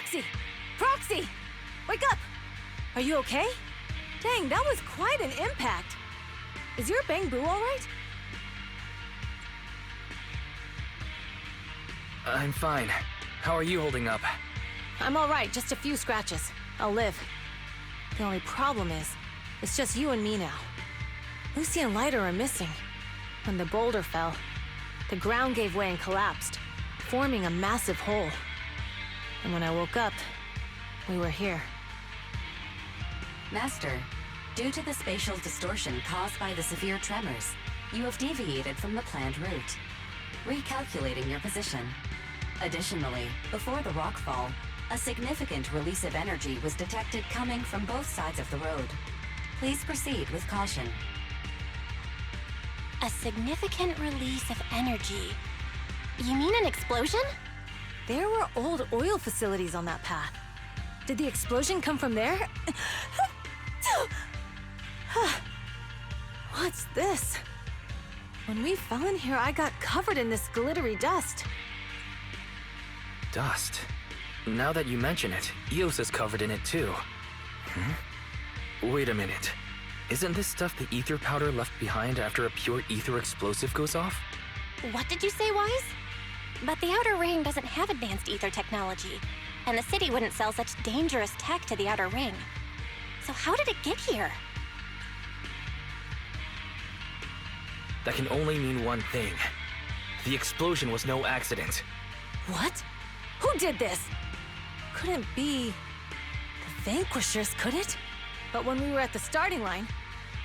Proxy! Proxy! Wake up! Are you okay? Dang, that was quite an impact. Is your bamboo all right? I'm fine. How are you holding up? I'm all right, just a few scratches. I'll live. The only problem is, it's just you and me now. Lucy and Lighter are missing. When the boulder fell, the ground gave way and collapsed, forming a massive hole. And when I woke up, we were here. Master, due to the spatial distortion caused by the severe tremors, you have deviated from the planned route, recalculating your position. Additionally, before the rockfall, a significant release of energy was detected coming from both sides of the road. Please proceed with caution. A significant release of energy. You mean an explosion? There were old oil facilities on that path. Did the explosion come from there? What's this? When we fell in here, I got covered in this glittery dust. Dust? Now that you mention it, Eos is covered in it too. Wait a minute. Isn't this stuff the ether powder left behind after a pure ether explosive goes off? What did you say, Wise? But the Outer Ring doesn't have advanced ether technology, and the city wouldn't sell such dangerous tech to the Outer Ring. So how did it get here? That can only mean one thing. The explosion was no accident. What? Who did this? Couldn't be the Vanquishers, could it? But when we were at the starting line,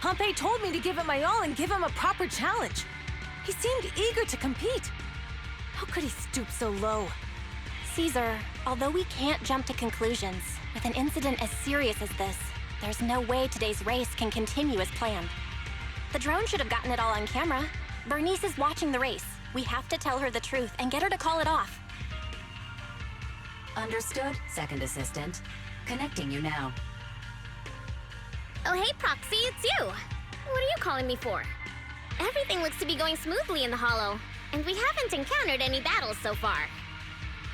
Pompey told me to give it my all and give him a proper challenge. He seemed eager to compete. How could he stoop so low? Caesar, although we can't jump to conclusions, with an incident as serious as this, there's no way today's race can continue as planned. The drone should have gotten it all on camera. Bernice is watching the race. We have to tell her the truth and get her to call it off. Understood, Second Assistant. Connecting you now. Oh hey, Proxy, it's you! What are you calling me for? Everything looks to be going smoothly in the Hollow, and we haven't encountered any battles so far.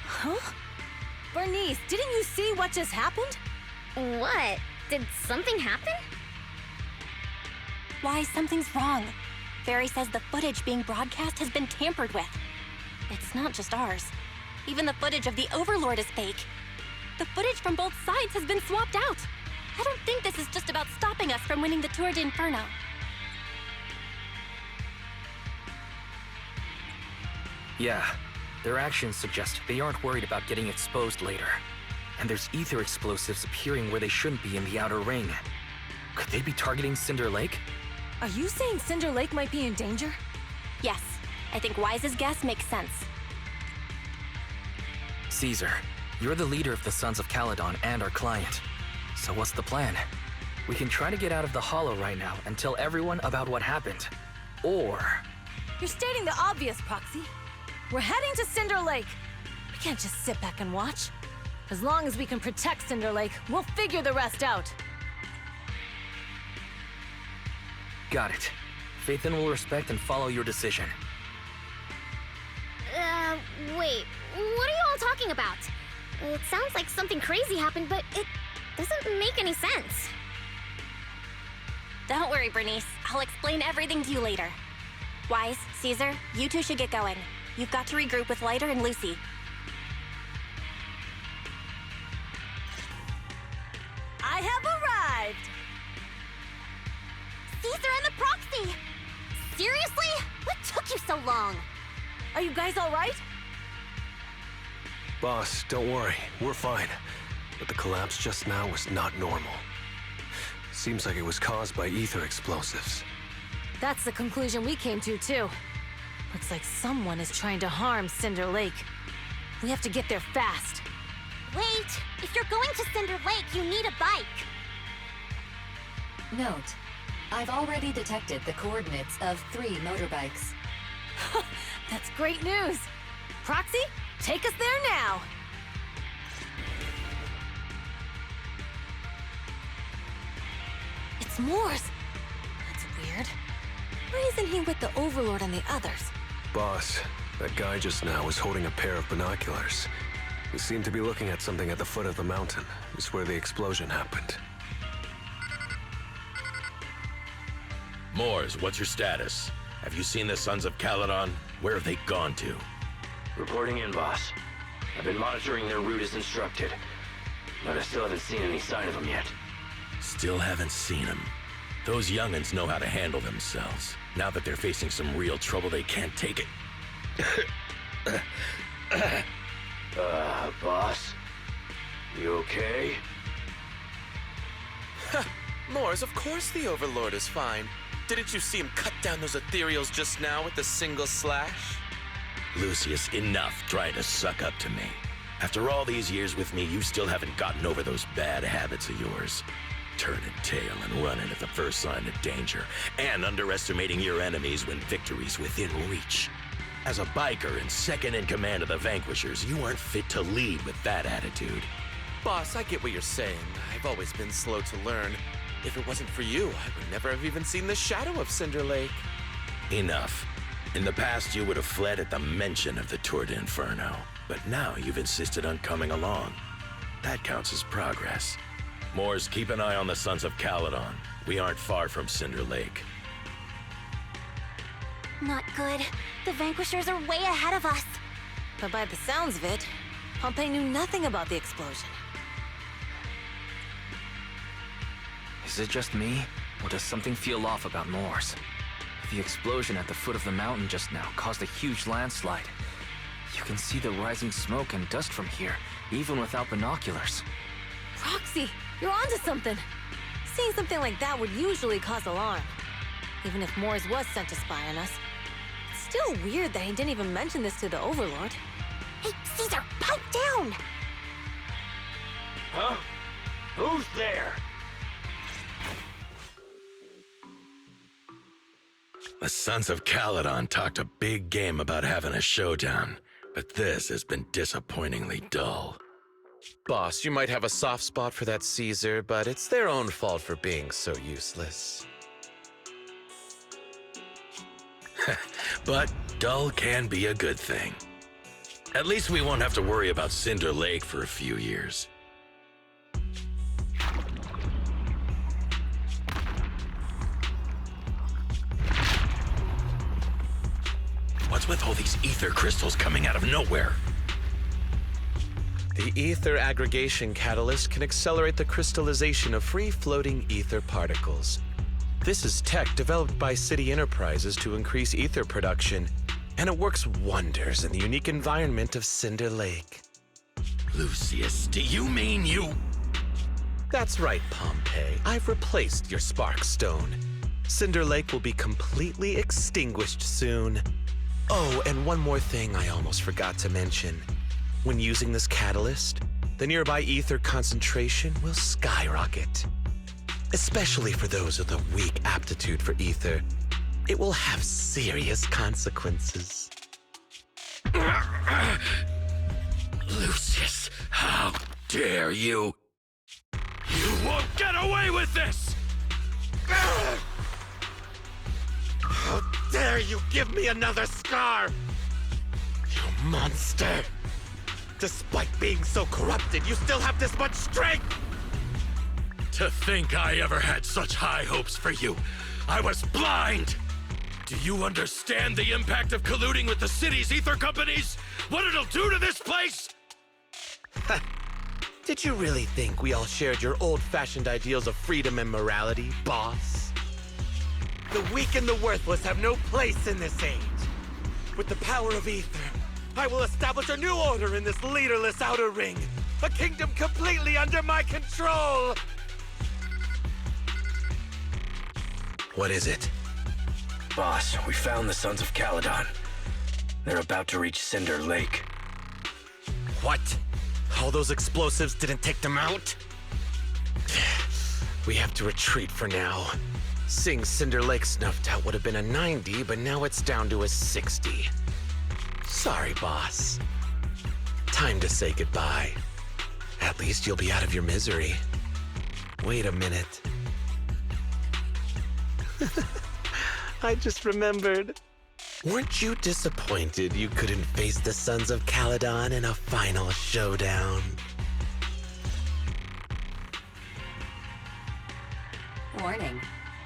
Huh? Bernice, didn't you see what just happened? What? Did something happen? Why, something's wrong. Barry says the footage being broadcast has been tampered with. It's not just ours. Even the footage of the Overlord is fake. The footage from both sides has been swapped out. I don't think this is just about stopping us from winning the Tour d'Inferno. Yeah, their actions suggest they aren't worried about getting exposed later. And there's ether explosives appearing where they shouldn't be in the Outer Ring. Could they be targeting Cinder Lake? Are you saying Cinder Lake might be in danger? Yes, I think Wise's guess makes sense. Caesar, you're the leader of the Sons of Caledon and our client. So what's the plan? We can try to get out of the Hollow right now and tell everyone about what happened. Or... You're stating the obvious, Proxy. We're heading to Cinder Lake. We can't just sit back and watch. As long as we can protect Cinder Lake, we'll figure the rest out. Got it. Phaethon will respect and follow your decision. Wait, what are you all talking about? It sounds like something crazy happened, but it doesn't make any sense. Don't worry, Bernice. I'll explain everything to you later. Wise, Caesar, you two should get going. You've got to regroup with Lighter and Lucy. I have arrived! Caesar and the Proxy! Seriously? What took you so long? Are you guys all right? Boss, don't worry. We're fine. But the collapse just now was not normal. Seems like it was caused by ether explosives. That's the conclusion we came to, too. Looks like someone is trying to harm Cinder Lake. We have to get there fast. Wait! If you're going to Cinder Lake, you need a bike! Note, I've already detected the coordinates of 3 motorbikes. That's great news! Proxy, take us there now! It's Morse! That's weird. Why isn't he with the Overlord and the others? Boss, that guy just now was holding a pair of binoculars. We seem to be looking at something at the foot of the mountain. It's where the explosion happened. Moors, what's your status? Have you seen the Sons of Caledon? Where have they gone to? Reporting in, boss. I've been monitoring their route as instructed, but I still haven't seen any sign of them yet. Still haven't seen them. Those young'uns know how to handle themselves. Now that they're facing some real trouble, they can't take it. Boss? You okay? Moors, of course the Overlord is fine. Didn't you see him cut down those ethereals just now with a single slash? Lucius, enough trying to suck up to me. After all these years with me, you still haven't gotten over those bad habits of yours. Turning tail and running at the first sign of danger, and underestimating your enemies when victory's within reach. As a biker and second in command of the Vanquishers, you aren't fit to lead with that attitude. Boss, I get what you're saying. I've always been slow to learn. If it wasn't for you, I would never have even seen the shadow of Cinder Lake. Enough. In the past, you would have fled at the mention of the Tour d'Inferno, but now you've insisted on coming along. That counts as progress. Moors, keep an eye on the Sons of Caledon. We aren't far from Cinder Lake. Not good. The Vanquishers are way ahead of us. But by the sounds of it, Pompey knew nothing about the explosion. Is it just me, or does something feel off about Moors? The explosion at the foot of the mountain just now caused a huge landslide. You can see the rising smoke and dust from here, even without binoculars. Proxy, you're onto something. Seeing something like that would usually cause alarm. Even if Moors was sent to spy on us. It's still weird that he didn't even mention this to the Overlord. Hey, Caesar, pipe down! Huh? Who's there? The Sons of Caledon talked a big game about having a showdown, but this has been disappointingly dull. Boss, you might have a soft spot for that Caesar, but it's their own fault for being so useless. But dull can be a good thing. At least we won't have to worry about Cinder Lake for a few years. What's with all these ether crystals coming out of nowhere? The ether aggregation catalyst can accelerate the crystallization of free-floating ether particles. This is tech developed by City Enterprises to increase ether production, and it works wonders in the unique environment of Cinder Lake. Lucius, do you mean you? That's right, Pompey. I've replaced your spark stone. Cinder Lake will be completely extinguished soon. Oh, and one more thing I almost forgot to mention. When using this catalyst, the nearby ether concentration will skyrocket. Especially for those with a weak aptitude for ether, it will have serious consequences. Lucius, how dare you? You won't get away with this! How dare you give me another scar! You monster! Despite being so corrupted, you still have this much strength! To think I ever had such high hopes for you. I was blind! Do you understand the impact of colluding with the city's ether companies? What it'll do to this place? Did you really think we all shared your old-fashioned ideals of freedom and morality, boss? The weak and the worthless have no place in this age. With the power of ether, I will establish a new order in this leaderless outer ring. A kingdom completely under my control! What is it? Boss, we found the Sons of Caledon. They're about to reach Cinder Lake. What? All those explosives didn't take them out? We have to retreat for now. Seeing Cinder Lake snuffed out would have been a 90, but now it's down to a 60. Sorry, boss. Time to say goodbye. At least you'll be out of your misery. Wait a minute. I just remembered. Weren't you disappointed you couldn't face the Sons of Caledon in a final showdown? Warning.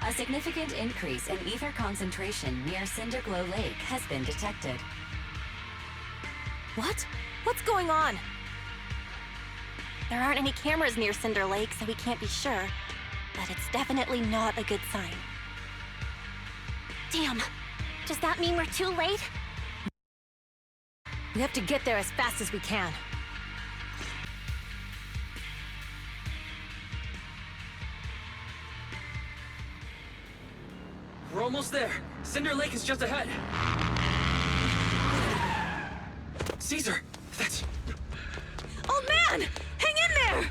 A significant increase in ether concentration near Cinderglow Lake has been detected. What? What's going on? There aren't any cameras near Cinder Lake, so we can't be sure. But it's definitely not a good sign. Damn. Does that mean we're too late? We have to get there as fast as we can. We're almost there. Cinder Lake is just ahead. Caesar, that's... Old man! Hang in there!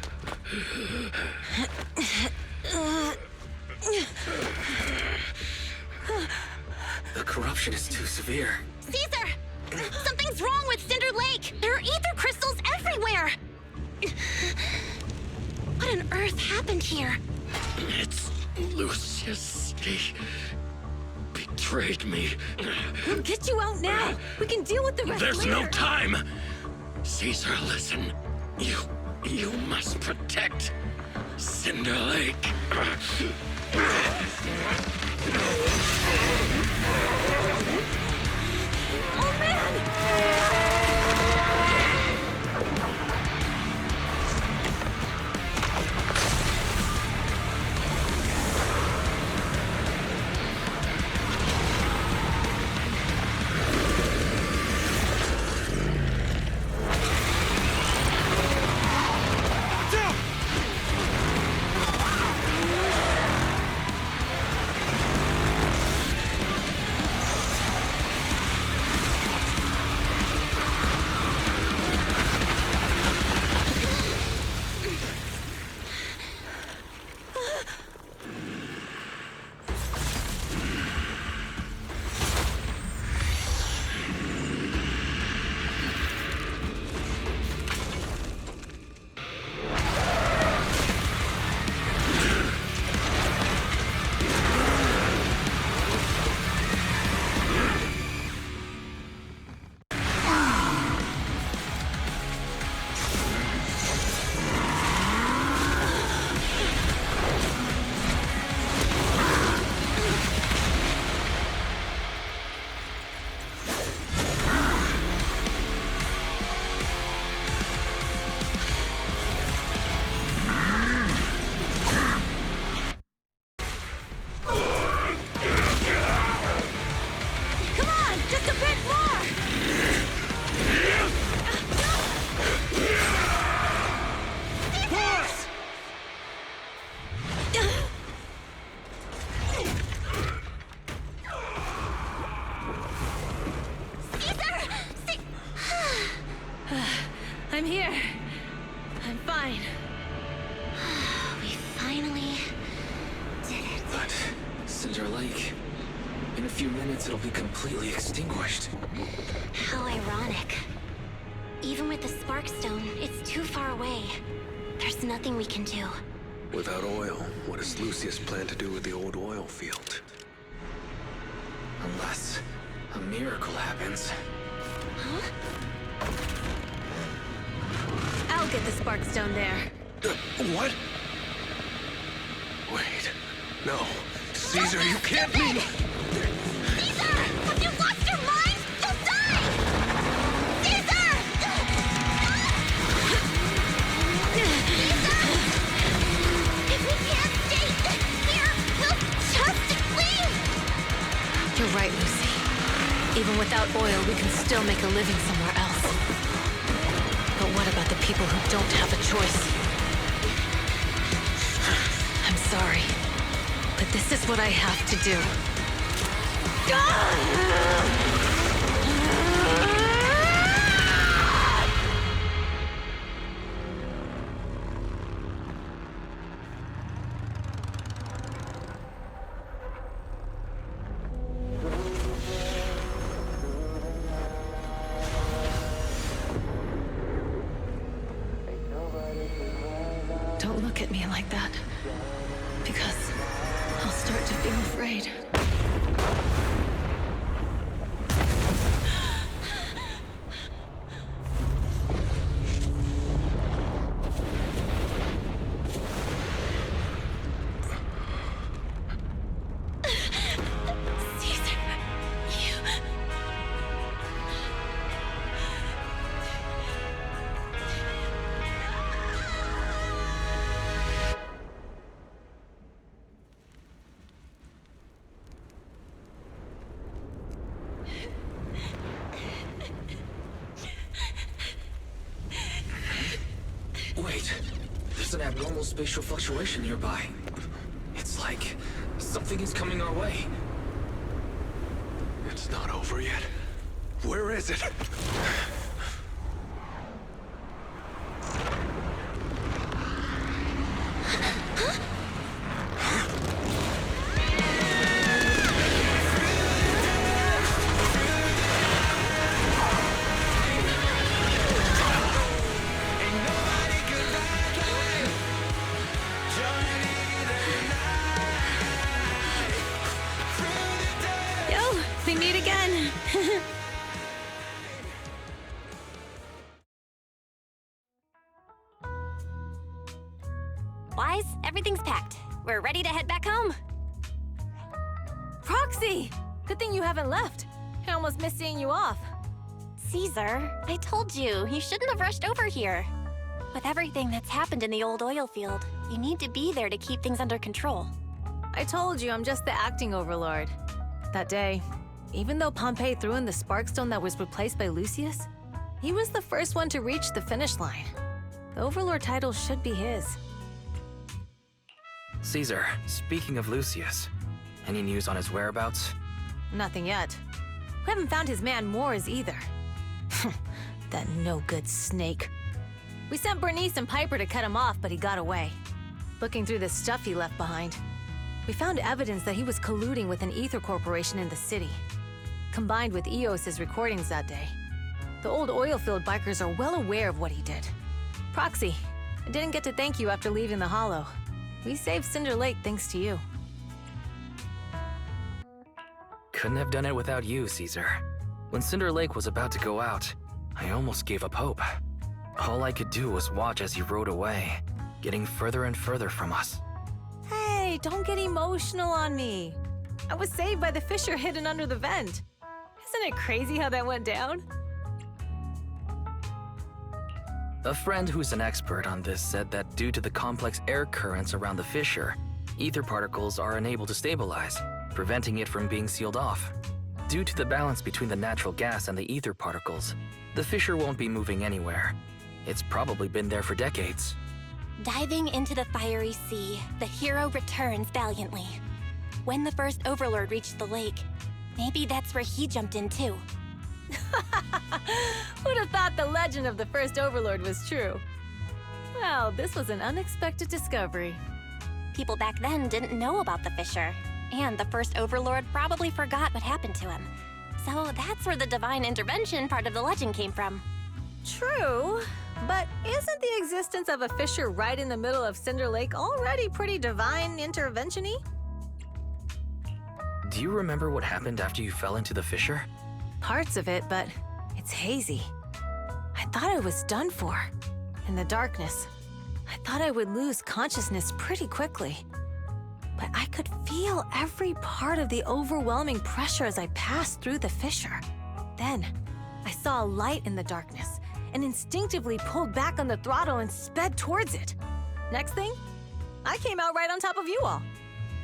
The corruption is too severe. Caesar! Something's wrong with Cinder Lake! There are ether crystals everywhere! What on earth happened here? It's Lucius. He betrayed me. We'll get you out now. We can deal with the rest There's later. no time. Caesar, listen. You must protect Cinder Lake. Oh man! I'm here. I'm fine. We finally did it. But Cinder Lake, in a few minutes it'll be completely extinguished. How ironic. Even with the Spark Stone, it's too far away. There's nothing we can do. Without oil, what does Lucius plan to do with the old oil field? Unless a miracle happens. Huh? I'll get the Spark Stone there. What? Wait. No. Caesar, you can't leave! Caesar! Have you lost your mind? You'll die! Caesar! Caesar! If we can't stay here, we'll just leave! You're right, Lucy. Even without oil, we can still make a living somewhere else. But what about the people who don't have a choice? I'm sorry, but this is what I have to do. Don't look at me like that, because I'll start to feel afraid. Wait, there's an abnormal spatial fluctuation nearby. It's like something is coming our way. It's not over yet. Where is it? Yo, we meet again. Wise, everything's packed. We're ready to head back home. Proxy! Good thing you haven't left. I almost missed seeing you off. Caesar, I told you, you shouldn't have rushed over here. With everything that's happened in the old oil field, you need to be there to keep things under control. I told you I'm just the acting overlord. That day, even though Pompey threw in the Sparkstone that was replaced by Lucius, he was the first one to reach the finish line. The overlord title should be his. Caesar, speaking of Lucius, any news on his whereabouts? Nothing yet. We haven't found his man Moores either. That no-good snake. We sent Bernice and Piper to cut him off, but he got away. Looking through the stuff he left behind, we found evidence that he was colluding with an ether corporation in the city, combined with Eos's recordings that day. The old oilfield bikers are well aware of what he did. Proxy, I didn't get to thank you after leaving the Hollow. We saved Cinder Lake thanks to you. Couldn't have done it without you, Caesar. When Cinder Lake was about to go out, I almost gave up hope. All I could do was watch as he rode away, getting further and further from us. Hey, don't get emotional on me. I was saved by the fissure hidden under the vent. Isn't it crazy how that went down? A friend who's an expert on this said that due to the complex air currents around the fissure, ether particles are unable to stabilize, preventing it from being sealed off. Due to the balance between the natural gas and the ether particles, the fissure won't be moving anywhere. It's probably been there for decades. Diving into the fiery sea, the hero returns valiantly. When the first overlord reached the lake, maybe that's where he jumped in too. Who'd have thought the legend of the first overlord was true? Well, this was an unexpected discovery. People back then didn't know about the fissure, and the first overlord probably forgot what happened to him. So that's where the divine intervention part of the legend came from. True, but isn't the existence of a fissure right in the middle of Cinder Lake already pretty divine intervention-y? Do you remember what happened after you fell into the fissure? Parts of it, but it's hazy. I thought I was done for. In the darkness, I thought I would lose consciousness pretty quickly. But I could feel every part of the overwhelming pressure as I passed through the fissure. Then, I saw a light in the darkness and instinctively pulled back on the throttle and sped towards it. Next thing, I came out right on top of you all.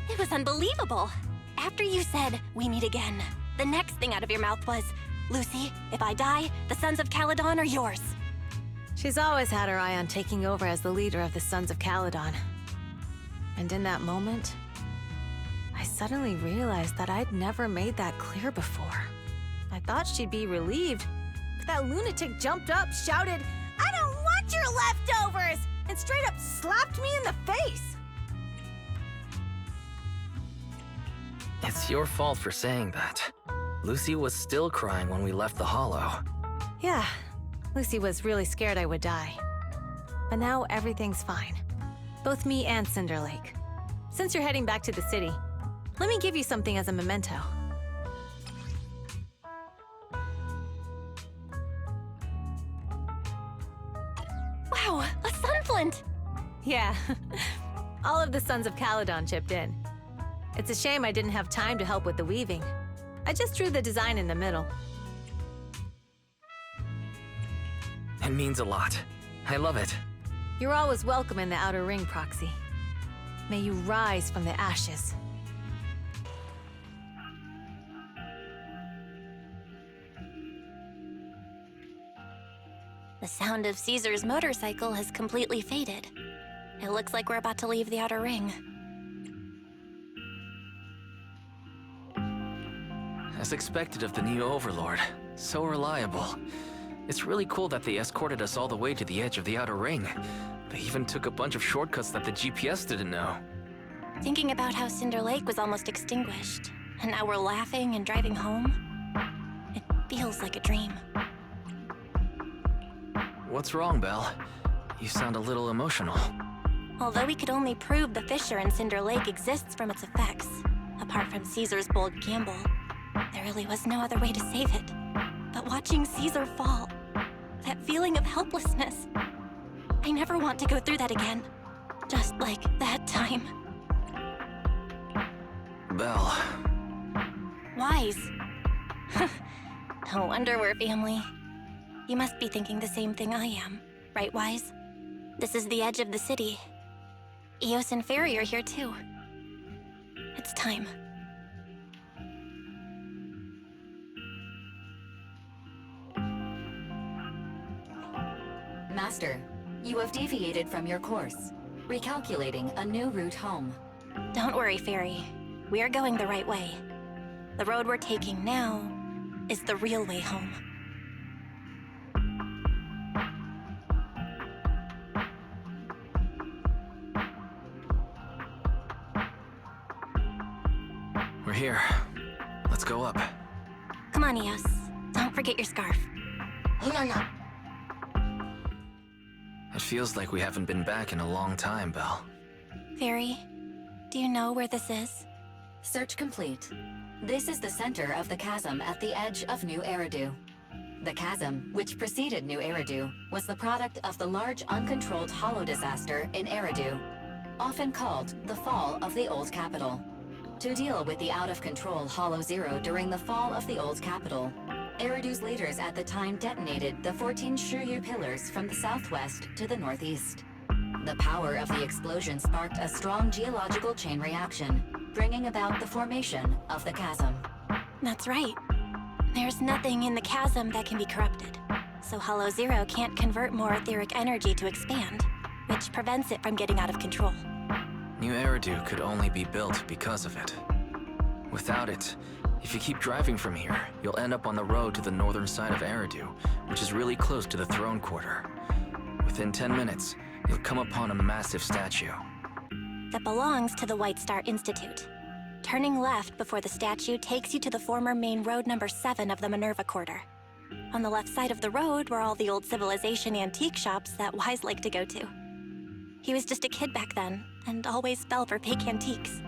It was unbelievable. After you said, "We meet again," the next thing out of your mouth was, "Lucy, if I die, the Sons of Caledon are yours." She's always had her eye on taking over as the leader of the Sons of Caledon. And in that moment, I suddenly realized that I'd never made that clear before. I thought she'd be relieved, but that lunatic jumped up, shouted, "I don't want your leftovers!" and straight up slapped me in the face. It's your fault for saying that. Lucy was still crying when we left the Hollow. Yeah, Lucy was really scared I would die. But now everything's fine. Both me and Cinder Lake. Since you're heading back to the city, let me give you something as a memento. Wow, a sunflint! Yeah, all of the Sons of Caledon chipped in. It's a shame I didn't have time to help with the weaving. I just drew the design in the middle. It means a lot. I love it. You're always welcome in the Outer Ring, Proxy. May you rise from the ashes. The sound of Caesar's motorcycle has completely faded. It looks like we're about to leave the outer ring. As expected of the new Overlord. So reliable. It's really cool that they escorted us all the way to the edge of the outer ring. They even took a bunch of shortcuts that the GPS didn't know. Thinking about how Cinder Lake was almost extinguished, and now we're laughing and driving home, it feels like a dream. What's wrong, Belle? You sound a little emotional. Although we could only prove the fissure in Cinder Lake exists from its effects, apart from Caesar's bold gamble, there really was no other way to save it. But watching Caesar fall, that feeling of helplessness, I never want to go through that again. Just like that time. Belle. Wise. No wonder we're family. You must be thinking the same thing I am, right, Wise? This is the edge of the city. Eos and Fairy are here too. It's time. Master, you have deviated from your course, recalculating a new route home. Don't worry, Fairy. We are going the right way. The road we're taking now is the real way home. We're here. Let's go up. Come on, Eos. Don't forget your scarf. It feels like we haven't been back in a long time, Belle. Fairy, do you know where this is? Search complete. This is the center of the chasm at the edge of New Eridu. The chasm, which preceded New Eridu, was the product of the large uncontrolled hollow disaster in Eridu, often called the fall of the Old Capital. To deal with the out-of-control Hollow Zero during the fall of the Old Capital, Eridu's leaders at the time detonated the 14 Shiryu pillars from the southwest to the northeast. The power of the explosion sparked a strong geological chain reaction, bringing about the formation of the chasm. That's right. There's nothing in the chasm that can be corrupted, so Hollow Zero can't convert more etheric energy to expand, which prevents it from getting out of control. New Eridu could only be built because of it. Without it, if you keep driving from here, you'll end up on the road to the northern side of Eridu, which is really close to the throne quarter. Within 10 minutes, you'll come upon a massive statue. That belongs to the White Star Institute. Turning left before the statue takes you to the former main road number 7 of the Minerva Quarter. On the left side of the road were all the old civilization antique shops that Wise liked to go to. He was just a kid back then, and always fell for fake antiques.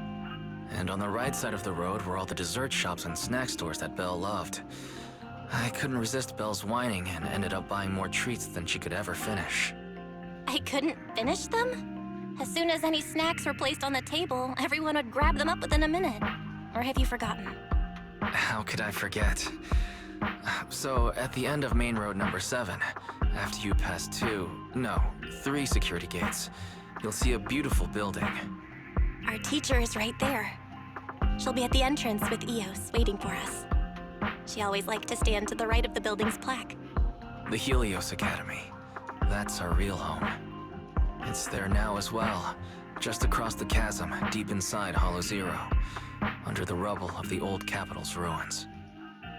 And on the right side of the road were all the dessert shops and snack stores that Belle loved. I couldn't resist Belle's whining and ended up buying more treats than she could ever finish. I couldn't finish them? As soon as any snacks were placed on the table, everyone would grab them up within a minute. Or have you forgotten? How could I forget? So, at the end of main road number 7, after you pass 3 security gates, you'll see a beautiful building. Our teacher is right there. She'll be at the entrance with Eos, waiting for us. She always liked to stand to the right of the building's plaque. The Helios Academy. That's our real home. It's there now as well, just across the chasm, deep inside Hollow Zero, under the rubble of the old capital's ruins.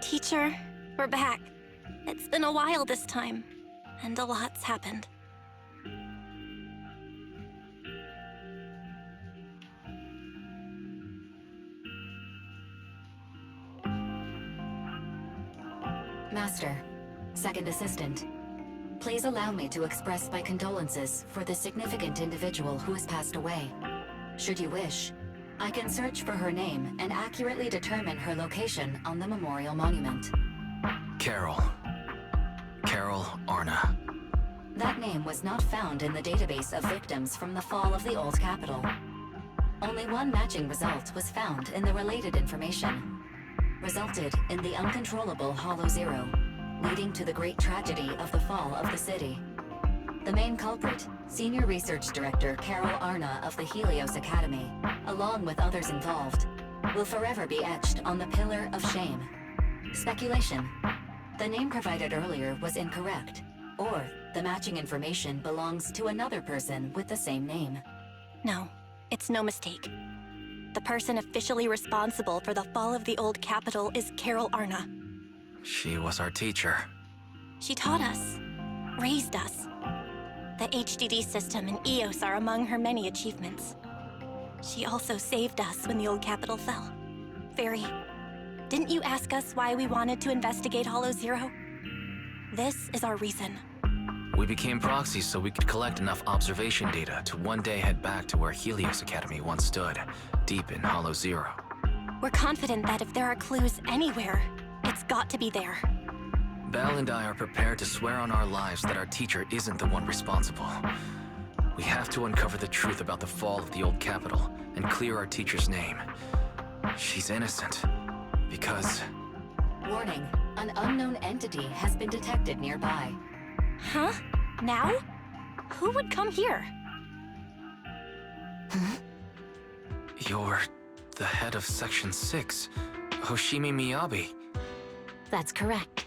Teacher, we're back. It's been a while this time, and a lot's happened. Master, Second Assistant, please allow me to express my condolences for the significant individual who has passed away. Should you wish, I can search for her name and accurately determine her location on the memorial monument. Carol Arna. That name was not found in the database of victims from the fall of the Old Capital. Only one matching result was found in the related information. Resulted in the uncontrollable Hollow Zero, leading to the great tragedy of the fall of the city. The main culprit, Senior Research Director Carol Arna of the Helios Academy, along with others involved, will forever be etched on the Pillar of Shame. Speculation. The name provided earlier was incorrect. Or the matching information belongs to another person with the same name. No, it's no mistake. The person officially responsible for the fall of the old capital is Carol Arna. She was our teacher. She taught us, raised us. The HDD system and EOS are among her many achievements. She also saved us when the old capital fell. Fairy, didn't you ask us why we wanted to investigate Hollow Zero? This is our reason. We became proxies so we could collect enough observation data to one day head back to where Helios Academy once stood, deep in Hollow Zero. We're confident that if there are clues anywhere, it's got to be there. Belle and I are prepared to swear on our lives that our teacher isn't the one responsible. We have to uncover the truth about the fall of the old capital and clear our teacher's name. She's innocent, because... Warning, an unknown entity has been detected nearby. Huh? Now? Who would come here? You're the head of Section 6, Hoshimi Miyabi. That's correct.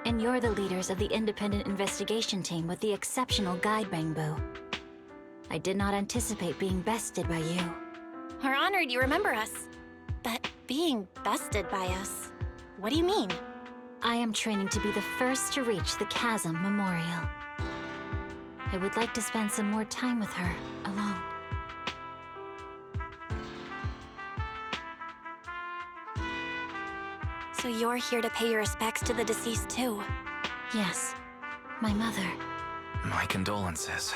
And you're the leaders of the independent investigation team with the exceptional guide Bangbu. I did not anticipate being bested by you. We're honored you remember us. But being bested by us, what do you mean? I am training to be the first to reach the Chasm Memorial. I would like to spend some more time with her, alone. So you're here to pay your respects to the deceased too? Yes, my mother. My condolences.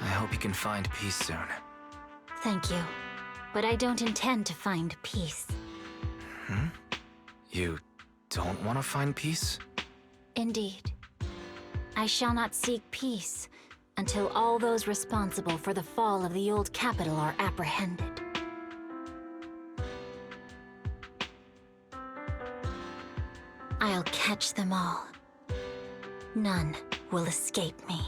I hope you can find peace soon. Thank you. But I don't intend to find peace. You don't want to find peace? Indeed. I shall not seek peace until all those responsible for the fall of the old capital are apprehended. I'll catch them all. None will escape me.